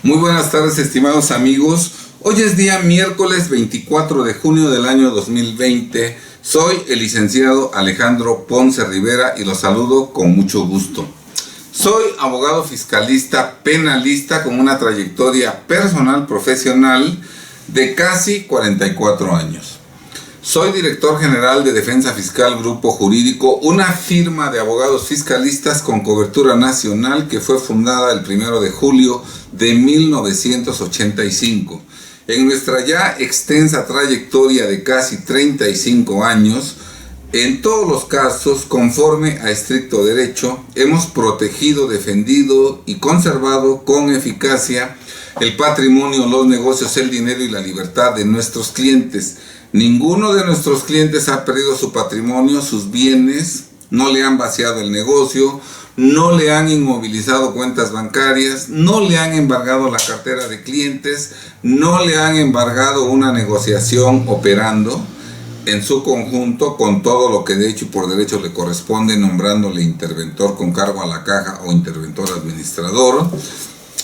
Muy buenas tardes, estimados amigos. Hoy es día miércoles 24 de junio del año 2020. Soy el licenciado Alejandro Ponce Rivera y los saludo con mucho gusto. Soy abogado fiscalista penalista con una trayectoria personal profesional de casi 44 años. Soy director general de Defensa Fiscal Grupo Jurídico, una firma de abogados fiscalistas con cobertura nacional que fue fundada el 1 de julio de 1985. En nuestra ya extensa trayectoria de casi 35 años, en todos los casos, conforme a estricto derecho, hemos protegido, defendido y conservado con eficacia el patrimonio, los negocios, el dinero y la libertad de nuestros clientes. Ninguno de nuestros clientes ha perdido su patrimonio, sus bienes, no le han vaciado el negocio, no le han inmovilizado cuentas bancarias, no le han embargado la cartera de clientes, no le han embargado una negociación operando en su conjunto con todo lo que de hecho y por derecho le corresponde, nombrándole interventor con cargo a la caja o interventor administrador.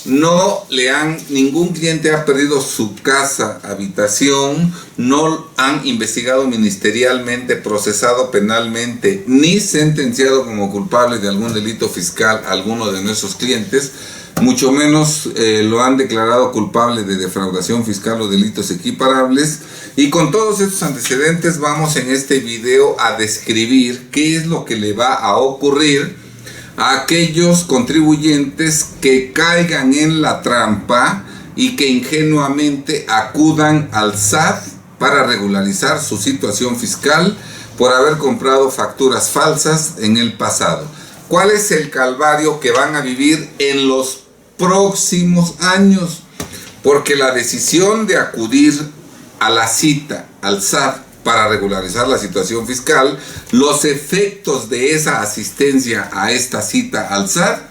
Ningún cliente ha perdido su casa, habitación, no han investigado ministerialmente, procesado penalmente, ni sentenciado como culpable de algún delito fiscal a alguno de nuestros clientes, mucho menos lo han declarado culpable de defraudación fiscal o delitos equiparables. Y con todos estos antecedentes vamos en este video a describir qué es lo que le va a ocurrir a aquellos contribuyentes que caigan en la trampa y que ingenuamente acudan al SAT para regularizar su situación fiscal por haber comprado facturas falsas en el pasado. ¿Cuál es el calvario que van a vivir en los próximos años? Porque la decisión de acudir a la cita al SAT para regularizar la situación fiscal, los efectos de esa asistencia a esta cita al SAT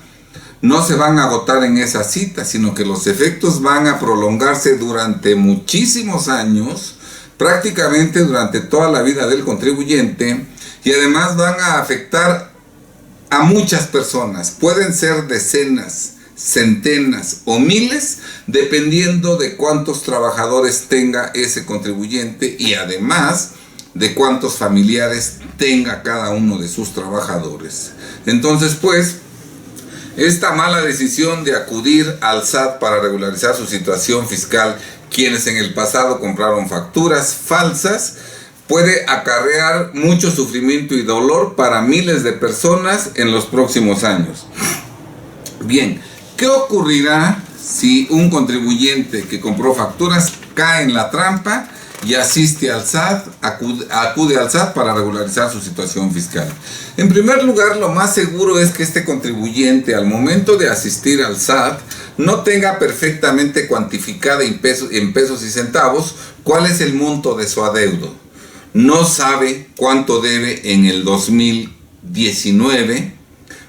no se van a agotar en esa cita, sino que los efectos van a prolongarse durante muchísimos años, prácticamente durante toda la vida del contribuyente, y además van a afectar a muchas personas. Pueden ser decenas, centenas o miles, dependiendo de cuántos trabajadores tenga ese contribuyente y además de cuántos familiares tenga cada uno de sus trabajadores. Entonces, pues, esta mala decisión de acudir al SAT para regularizar su situación fiscal, quienes en el pasado compraron facturas falsas, puede acarrear mucho sufrimiento y dolor para miles de personas en los próximos años. Bien, ¿qué ocurrirá si un contribuyente que compró facturas cae en la trampa y asiste al SAT, acude al SAT para regularizar su situación fiscal? En primer lugar, lo más seguro es que este contribuyente, al momento de asistir al SAT, no tenga perfectamente cuantificada en pesos y centavos cuál es el monto de su adeudo. No sabe cuánto debe en el 2019,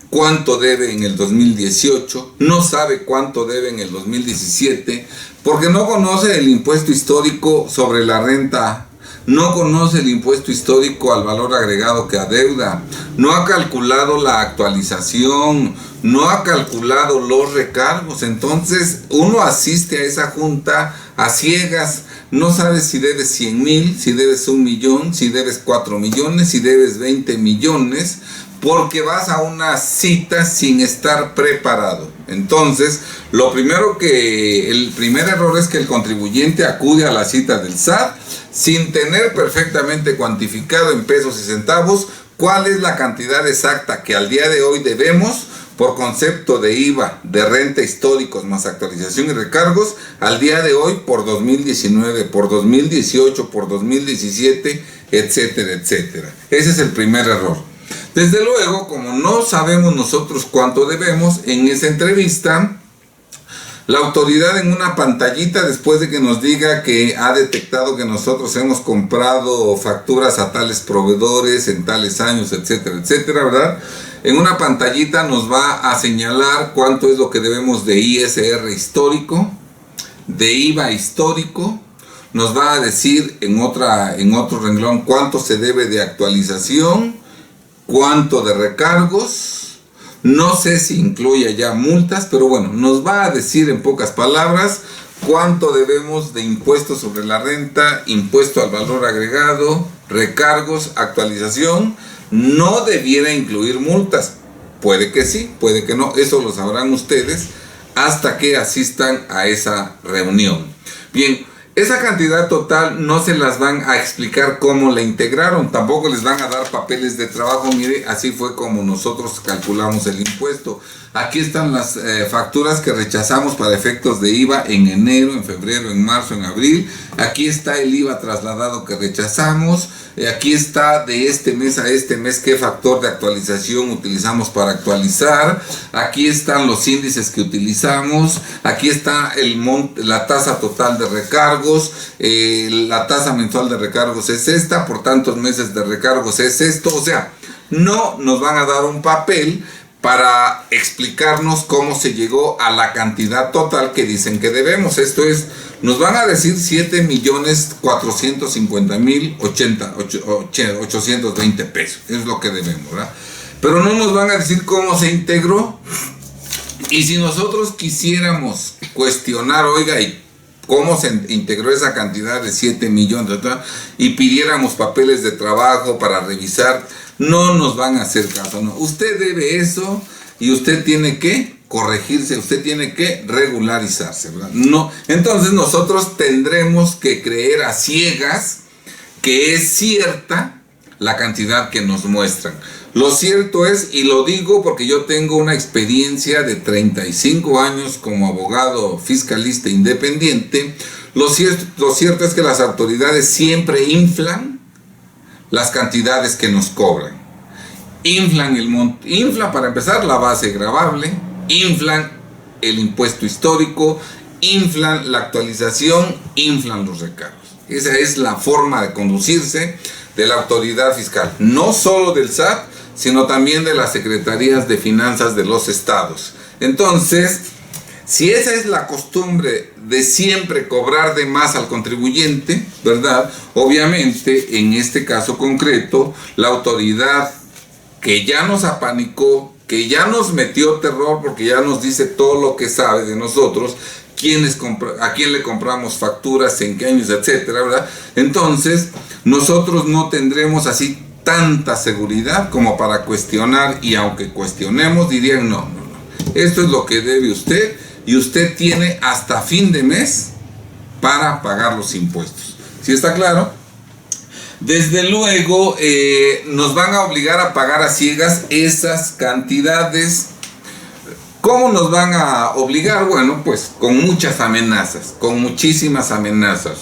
cuánto debe en el 2018, no sabe cuánto debe en el 2017, porque no conoce el impuesto histórico sobre la renta, no conoce el impuesto histórico al valor agregado que adeuda, no ha calculado la actualización, no ha calculado los recargos. Entonces uno asiste a esa junta a ciegas, no sabes si debes 100,000, si debes 1,000,000, si debes 4 millones, si debes 20 millones, porque vas a una cita sin estar preparado. Entonces, el primer error es que el contribuyente acude a la cita del SAT sin tener perfectamente cuantificado en pesos y centavos cuál es la cantidad exacta que al día de hoy debemos por concepto de IVA, de renta históricos más actualización y recargos, al día de hoy por 2019, por 2018, por 2017, etcétera, etcétera. Ese es el primer error. Desde luego, como no sabemos nosotros cuánto debemos, en esa entrevista, la autoridad en una pantallita, después de que nos diga que ha detectado que nosotros hemos comprado facturas a tales proveedores en tales años, etcétera, etcétera, ¿verdad? En una pantallita nos va a señalar cuánto es lo que debemos de ISR histórico, de IVA histórico. Nos va a decir en otro renglón cuánto se debe de actualización, cuánto de recargos. No sé si incluye ya multas, pero bueno, nos va a decir en pocas palabras cuánto debemos de impuestos sobre la renta, impuesto al valor agregado, recargos, actualización. No debiera incluir multas. Puede que sí, puede que no. Eso lo sabrán ustedes hasta que asistan a esa reunión. Bien, esa cantidad total no se las van a explicar cómo la integraron. Tampoco les van a dar papeles de trabajo. Mire, así fue como nosotros calculamos el impuesto. Aquí están las facturas que rechazamos para efectos de IVA en enero, en febrero, en marzo, en abril. Aquí está el IVA trasladado que rechazamos. Aquí está de este mes a este mes qué factor de actualización utilizamos para actualizar. Aquí están los índices que utilizamos. Aquí está la tasa total de recargos. La tasa mensual de recargos es esta. Por tantos meses de recargos es esto. O sea, no nos van a dar un papel para explicarnos cómo se llegó a la cantidad total que dicen que debemos. Esto es, nos van a decir 7.450.820 pesos. Es lo que debemos, ¿verdad? Pero no nos van a decir cómo se integró. Y si nosotros quisiéramos cuestionar, oiga, ¿y cómo se integró esa cantidad de 7 millones, ¿verdad? Y pidiéramos papeles de trabajo para revisar, no nos van a hacer caso, no. Usted debe eso y usted tiene que corregirse, usted tiene que regularizarse, ¿verdad? No, entonces nosotros tendremos que creer a ciegas que es cierta la cantidad que nos muestran. Lo cierto es, y lo digo porque yo tengo una experiencia de 35 años como abogado fiscalista independiente, lo cierto es que las autoridades siempre inflan las cantidades que nos cobran. Inflan para empezar la base gravable, inflan el impuesto histórico, inflan la actualización, inflan los recargos. Esa es la forma de conducirse de la autoridad fiscal, no solo del SAT, sino también de las secretarías de finanzas de los estados. Entonces, si esa es la costumbre de siempre cobrar de más al contribuyente, ¿verdad? Obviamente, en este caso concreto, la autoridad que ya nos apanicó, que ya nos metió terror porque ya nos dice todo lo que sabe de nosotros, a quién le compramos facturas, en qué años, etcétera, ¿verdad? Entonces, nosotros no tendremos así tanta seguridad como para cuestionar, y aunque cuestionemos dirían no, esto es lo que debe usted y usted tiene hasta fin de mes para pagar los impuestos. ¿Sí está claro? Desde luego nos van a obligar a pagar a ciegas esas cantidades. ¿Cómo nos van a obligar? Bueno, pues con muchas amenazas, con muchísimas amenazas.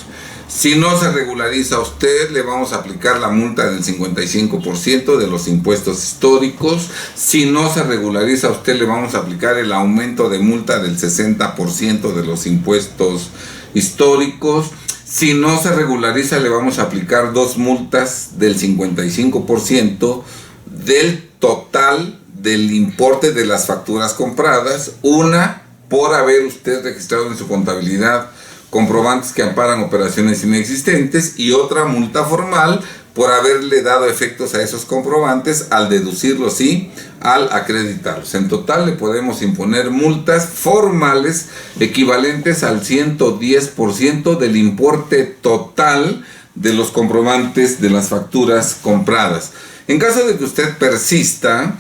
Si no se regulariza usted, le vamos a aplicar la multa del 55% de los impuestos históricos. Si no se regulariza usted, le vamos a aplicar el aumento de multa del 60% de los impuestos históricos. Si no se regulariza, le vamos a aplicar 2 multas del 55% del total del importe de las facturas compradas. Una por haber usted registrado en su contabilidad comprobantes que amparan operaciones inexistentes, y otra multa formal por haberle dado efectos a esos comprobantes al deducirlos y al acreditarlos. En total le podemos imponer multas formales equivalentes al 110% del importe total de los comprobantes de las facturas compradas. En caso de que usted persista,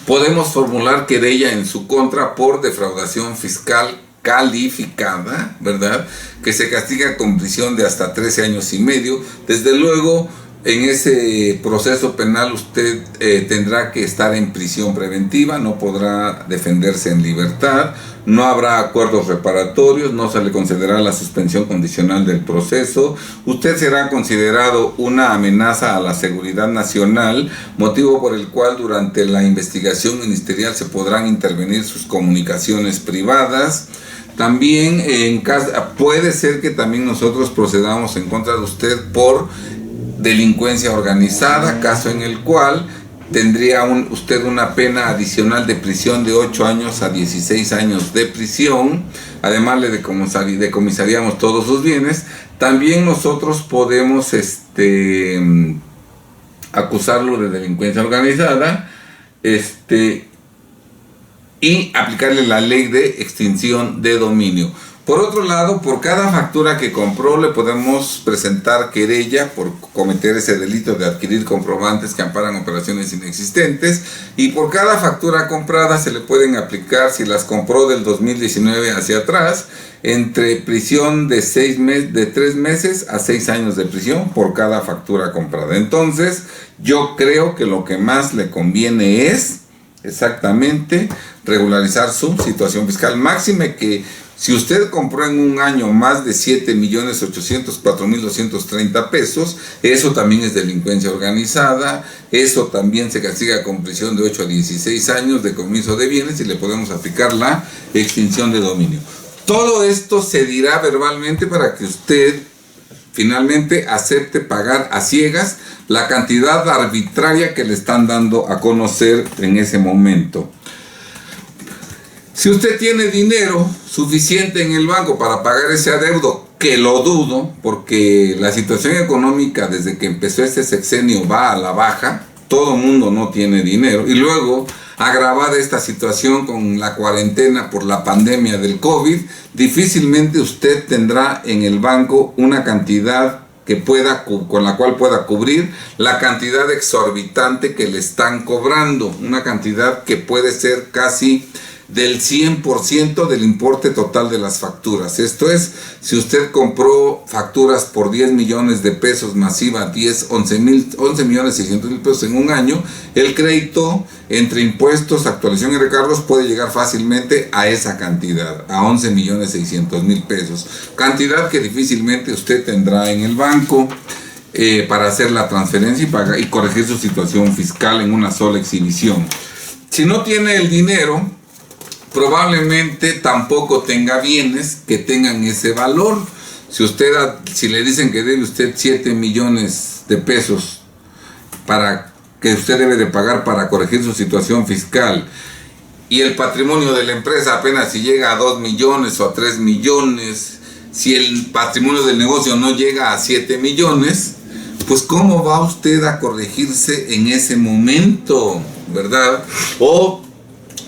podemos formular querella en su contra por defraudación fiscal calificada, ¿verdad? Que se castiga con prisión de hasta 13 años y medio. Desde luego, en ese proceso penal usted tendrá que estar en prisión preventiva, no podrá defenderse en libertad, no habrá acuerdos reparatorios, no se le concederá la suspensión condicional del proceso, usted será considerado una amenaza a la seguridad nacional, motivo por el cual durante la investigación ministerial se podrán intervenir sus comunicaciones privadas. También puede ser que también nosotros procedamos en contra de usted por delincuencia organizada, caso en el cual tendría usted una pena adicional de prisión de 8 años a 16 años de prisión. Además le decomisaríamos todos sus bienes. También nosotros podemos acusarlo de delincuencia organizada y aplicarle la ley de extinción de dominio. Por otro lado, por cada factura que compró le podemos presentar querella por cometer ese delito de adquirir comprobantes que amparan operaciones inexistentes, y por cada factura comprada se le pueden aplicar, si las compró del 2019 hacia atrás, entre prisión de 3 meses a 6 años de prisión por cada factura comprada. Entonces, yo creo que lo que más le conviene es exactamente regularizar su situación fiscal, máxime que si usted compró en un año más de 7.804.230 pesos, eso también es delincuencia organizada, eso también se castiga con prisión de 8 a 16 años, decomiso de bienes, y le podemos aplicar la extinción de dominio. Todo esto se dirá verbalmente para que usted finalmente acepte pagar a ciegas la cantidad arbitraria que le están dando a conocer en ese momento. Si usted tiene dinero suficiente en el banco para pagar ese adeudo, que lo dudo, porque la situación económica desde que empezó este sexenio va a la baja, todo el mundo no tiene dinero, y luego agravada esta situación con la cuarentena por la pandemia del COVID, difícilmente usted tendrá en el banco una cantidad con la cual pueda cubrir la cantidad exorbitante que le están cobrando, una cantidad que puede ser casi del 100% del importe total de las facturas. Esto es, si usted compró facturas por 10 millones de pesos masiva, 11 millones 600 mil pesos en un año, el crédito entre impuestos, actualización y recargos puede llegar fácilmente a esa cantidad, a 11 millones 600 mil pesos, cantidad que difícilmente usted tendrá en el banco para hacer la transferencia y corregir su situación fiscal en una sola exhibición. Si no tiene el dinero, probablemente tampoco tenga bienes que tengan ese valor. Si le dicen que debe usted 7 millones de pesos que usted debe de pagar para corregir su situación fiscal, y el patrimonio de la empresa apenas si llega a 2 millones o a 3 millones, si el patrimonio del negocio no llega a 7 millones, pues ¿cómo va usted a corregirse en ese momento, verdad? O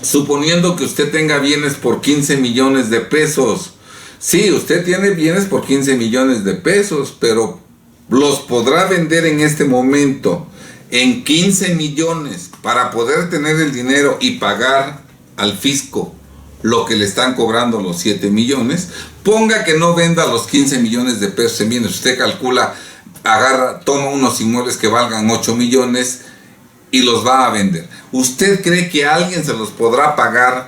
suponiendo que usted tenga bienes por 15 millones de pesos. Sí, usted tiene bienes por 15 millones de pesos, pero los podrá vender en este momento en 15 millones para poder tener el dinero y pagar al fisco lo que le están cobrando los 7 millones. Ponga que no venda los 15 millones de pesos en bienes. Usted calcula, toma unos inmuebles que valgan 8 millones y los va a vender. ¿Usted cree que alguien se los podrá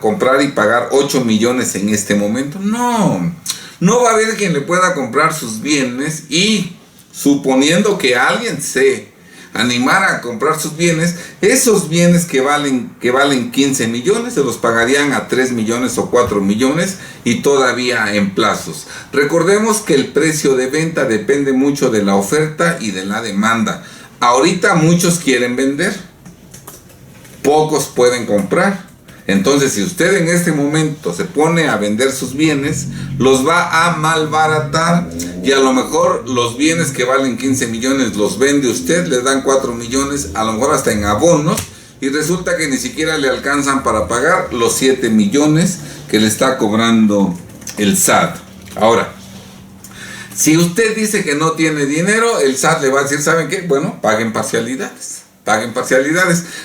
comprar y pagar 8 millones en este momento? No, no va a haber quien le pueda comprar sus bienes, y suponiendo que alguien se animara a comprar sus bienes, esos bienes que valen 15 millones se los pagarían a 3 millones o 4 millones y todavía en plazos. Recordemos que el precio de venta depende mucho de la oferta y de la demanda. Ahorita muchos quieren vender, pocos pueden comprar. Entonces, si usted en este momento se pone a vender sus bienes, los va a malbaratar, y a lo mejor los bienes que valen 15 millones los vende usted, le dan 4 millones, a lo mejor hasta en abonos, y resulta que ni siquiera le alcanzan para pagar los 7 millones que le está cobrando el SAT. Ahora, si usted dice que no tiene dinero, el SAT le va a decir, ¿saben qué? Bueno, paguen parcialidades.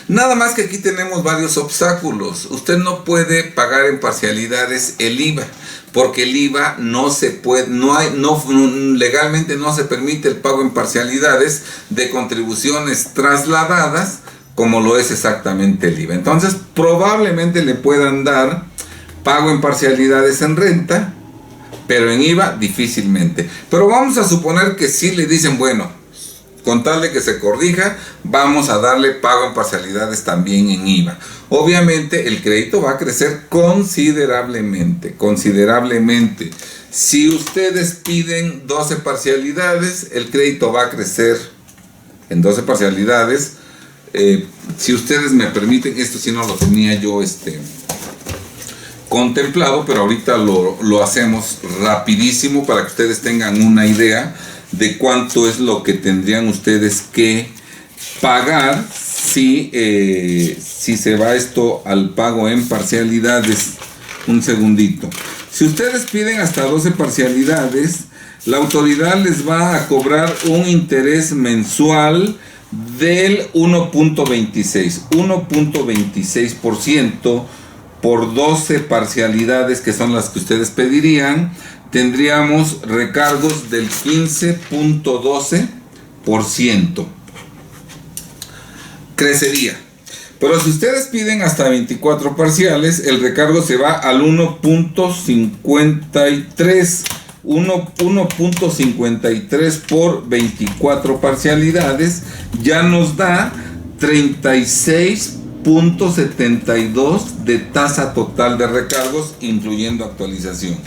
Nada más que aquí tenemos varios obstáculos. Usted no puede pagar en parcialidades el IVA, porque el IVA no se puede, legalmente no se permite el pago en parcialidades de contribuciones trasladadas, como lo es exactamente el IVA. Entonces, probablemente le puedan dar pago en parcialidades en renta, pero en IVA difícilmente. Pero vamos a suponer que sí le dicen, bueno, con tal de que se corrija, vamos a darle pago en parcialidades también en IVA. Obviamente el crédito va a crecer considerablemente. Si ustedes piden 12 parcialidades, el crédito va a crecer en 12 parcialidades. Si ustedes me permiten, esto sí no lo tenía yo contemplado, pero ahorita lo hacemos rapidísimo para que ustedes tengan una idea de cuánto es lo que tendrían ustedes que pagar si se va esto al pago en parcialidades. Un segundito. Si ustedes piden hasta 12 parcialidades, la autoridad les va a cobrar un interés mensual del 1.26% por 12 parcialidades, que son las que ustedes pedirían. Tendríamos recargos del 15.12%. Crecería. Pero si ustedes piden hasta 24 parciales, el recargo se va al 1.53. 1.53 por 24 parcialidades ya nos da 36.72 de tasa total de recargos, incluyendo actualización.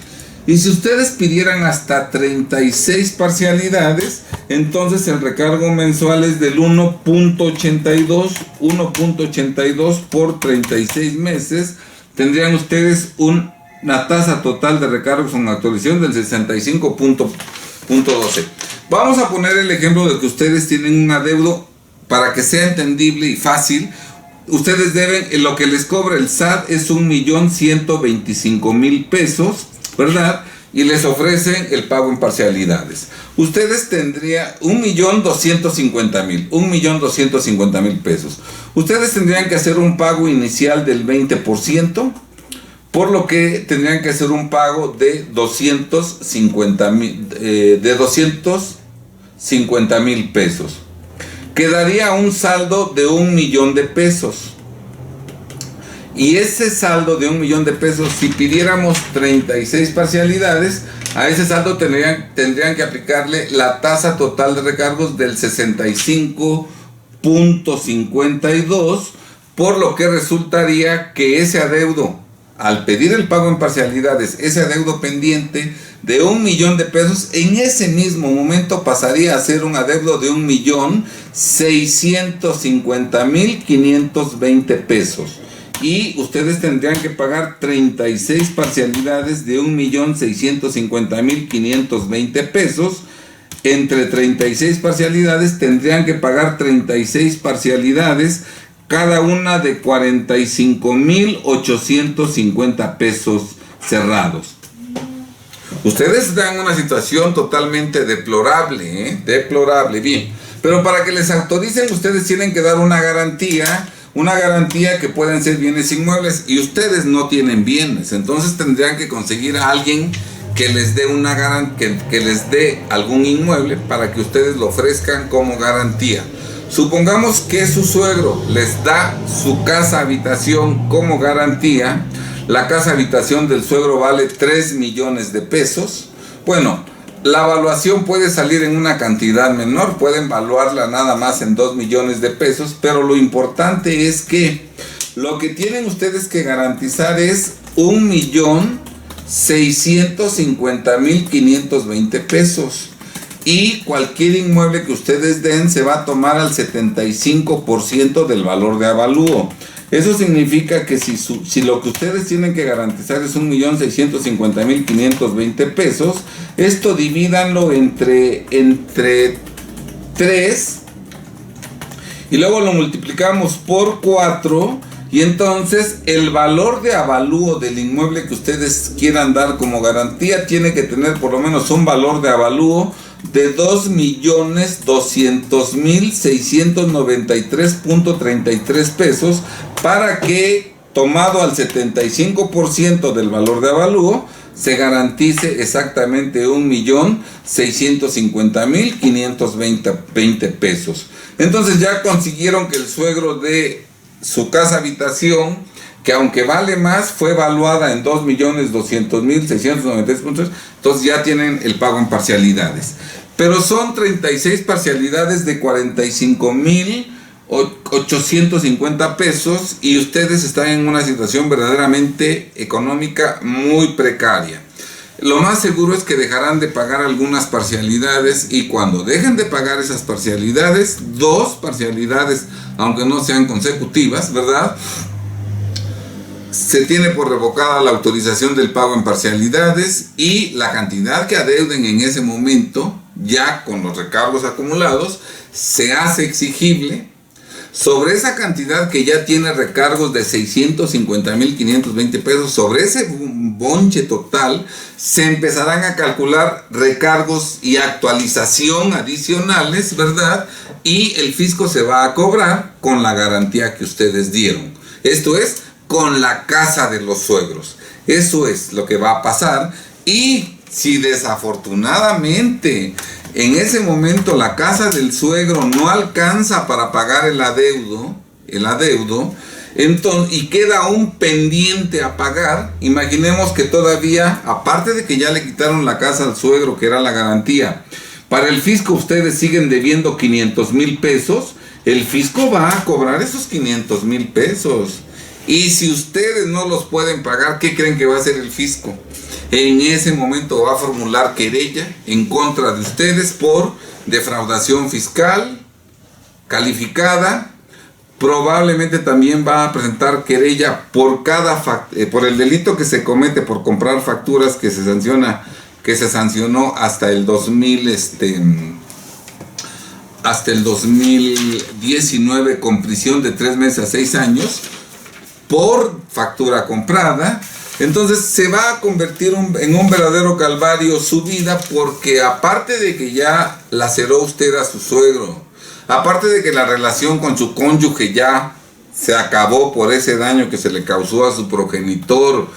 Y si ustedes pidieran hasta 36 parcialidades, entonces el recargo mensual es del 1.82 por 36 meses. Tendrían ustedes una tasa total de recargos con actualización del 65.12. Vamos a poner el ejemplo de que ustedes tienen un adeudo para que sea entendible y fácil. Ustedes deben, lo que les cobra el SAT es 1.125.000 pesos, ¿verdad? Y les ofrecen el pago en parcialidades. Ustedes tendrían 1.250.000 pesos. Ustedes tendrían que hacer un pago inicial del 20%, por lo que tendrían que hacer un pago de 250.000 pesos. Quedaría un saldo de 1.000.000 de pesos. Y ese saldo de 1.000.000 de pesos, si pidiéramos 36 parcialidades, a ese saldo tendrían que aplicarle la tasa total de recargos del 65.52, por lo que resultaría que ese adeudo, al pedir el pago en parcialidades, ese adeudo pendiente de 1.000.000 de pesos, en ese mismo momento pasaría a ser un adeudo de 1.650.520 pesos. Y ustedes tendrían que pagar 36 parcialidades de 1.650.520 pesos. Entre 36 parcialidades tendrían que pagar 36 parcialidades, cada una de 45.850 pesos cerrados. Ustedes están en una situación totalmente deplorable, deplorable, bien. Pero para que les autoricen, ustedes tienen que dar una garantía que pueden ser bienes inmuebles, y ustedes no tienen bienes. Entonces tendrían que conseguir a alguien que les dé que les dé algún inmueble para que ustedes lo ofrezcan como garantía. Supongamos que su suegro les da su casa habitación como garantía. La casa habitación del suegro vale 3 millones de pesos. Bueno, la evaluación puede salir en una cantidad menor, pueden evaluarla nada más en 2 millones de pesos, pero lo importante es que lo que tienen ustedes que garantizar es 1.650.520 pesos. Y cualquier inmueble que ustedes den se va a tomar al 75% del valor de avalúo. Eso significa que si lo que ustedes tienen que garantizar es 1.650.520 pesos, esto divídanlo entre 3 y luego lo multiplicamos por 4, y entonces el valor de avalúo del inmueble que ustedes quieran dar como garantía tiene que tener por lo menos un valor de avalúo de 2.200.693.33 pesos, para que, tomado al 75% del valor de avalúo, se garantice exactamente 1.650.520 pesos. Entonces ya consiguieron que el suegro de su casa habitación, que aunque vale más, fue evaluada en 2.200.693 pesos, entonces ya tienen el pago en parcialidades. Pero son 36 parcialidades de 45.850 pesos, y ustedes están en una situación verdaderamente económica muy precaria. Lo más seguro es que dejarán de pagar algunas parcialidades, y cuando dejen de pagar esas parcialidades, 2 parcialidades, aunque no sean consecutivas, ¿verdad?, se tiene por revocada la autorización del pago en parcialidades, y la cantidad que adeuden en ese momento, ya con los recargos acumulados, se hace exigible. Sobre esa cantidad que ya tiene recargos de 650,520 pesos, sobre ese bonche total, se empezarán a calcular recargos y actualización adicionales, ¿verdad? Y el fisco se va a cobrar con la garantía que ustedes dieron. Esto es, con la casa de los suegros. Eso es lo que va a pasar. Y si desafortunadamente en ese momento la casa del suegro no alcanza para pagar el adeudo, entonces, y queda un pendiente a pagar, imaginemos que todavía, aparte de que ya le quitaron la casa al suegro, que era la garantía, para el fisco ustedes siguen debiendo 500,000 pesos, el fisco va a cobrar esos 500,000 pesos. Y si ustedes no los pueden pagar, ¿qué creen que va a hacer el fisco? En ese momento va a formular querella en contra de ustedes por defraudación fiscal calificada. Probablemente también va a presentar querella por por el delito que se comete por comprar facturas que se sancionó hasta el 2019 con prisión de 3 meses a 6 años por factura comprada. Entonces se va a convertir en un verdadero calvario su vida, porque aparte de que ya laceró usted a su suegro, aparte de que la relación con su cónyuge ya se acabó por ese daño que se le causó a su progenitor,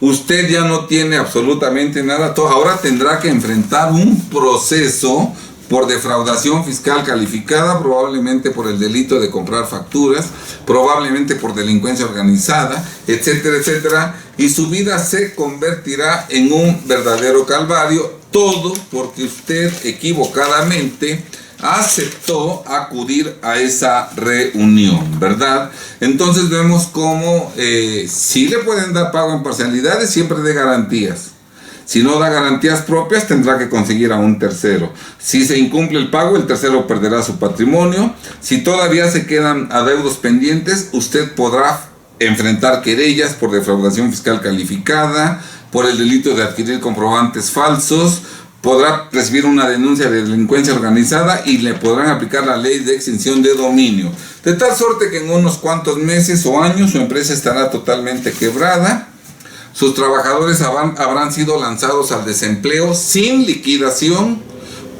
usted ya no tiene absolutamente nada. Ahora tendrá que enfrentar un proceso por defraudación fiscal calificada, probablemente por el delito de comprar facturas, probablemente por delincuencia organizada, etcétera, etcétera, y su vida se convertirá en un verdadero calvario, todo porque usted equivocadamente aceptó acudir a esa reunión, ¿verdad? Entonces vemos cómo sí le pueden dar pago en parcialidades, siempre de garantías. Si no da garantías propias, tendrá que conseguir a un tercero. Si se incumple el pago, el tercero perderá su patrimonio. Si todavía se quedan adeudos pendientes, usted podrá enfrentar querellas por defraudación fiscal calificada, por el delito de adquirir comprobantes falsos, podrá recibir una denuncia de delincuencia organizada y le podrán aplicar la ley de extinción de dominio. De tal suerte que en unos cuantos meses o años su empresa estará totalmente quebrada. Sus trabajadores habrán sido lanzados al desempleo sin liquidación,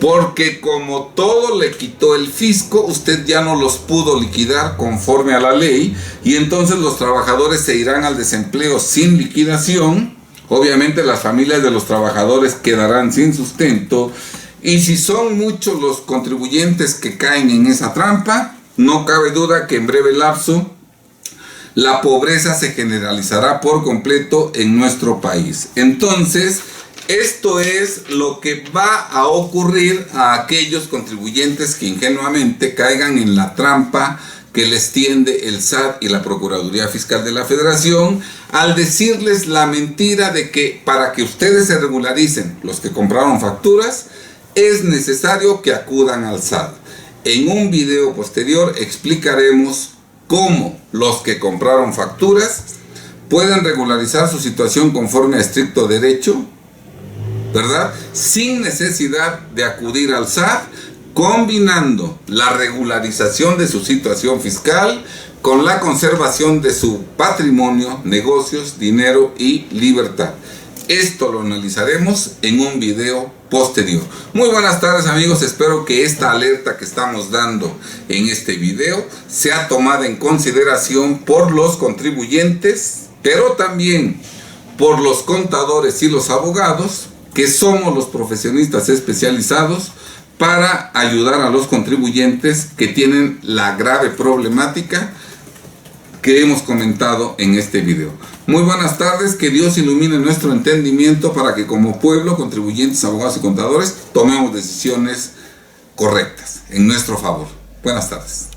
porque como todo le quitó el fisco, usted ya no los pudo liquidar conforme a la ley, y entonces los trabajadores se irán al desempleo sin liquidación. Obviamente las familias de los trabajadores quedarán sin sustento, y si son muchos los contribuyentes que caen en esa trampa, no cabe duda que en breve lapso la pobreza se generalizará por completo en nuestro país. Entonces, esto es lo que va a ocurrir a aquellos contribuyentes que ingenuamente caigan en la trampa que les tiende el SAT y la Procuraduría Fiscal de la Federación al decirles la mentira de que para que ustedes se regularicen, los que compraron facturas, es necesario que acudan al SAT. En un video posterior explicaremos cómo los que compraron facturas pueden regularizar su situación conforme a estricto derecho, ¿verdad? Sin necesidad de acudir al SAT, combinando la regularización de su situación fiscal con la conservación de su patrimonio, negocios, dinero y libertad. Esto lo analizaremos en un video posterior. Muy buenas tardes, amigos, espero que esta alerta que estamos dando en este video sea tomada en consideración por los contribuyentes, pero también por los contadores y los abogados, que somos los profesionistas especializados para ayudar a los contribuyentes que tienen la grave problemática que hemos comentado en este video. Muy buenas tardes, que Dios ilumine nuestro entendimiento para que como pueblo, contribuyentes, abogados y contadores tomemos decisiones correctas en nuestro favor. Buenas tardes.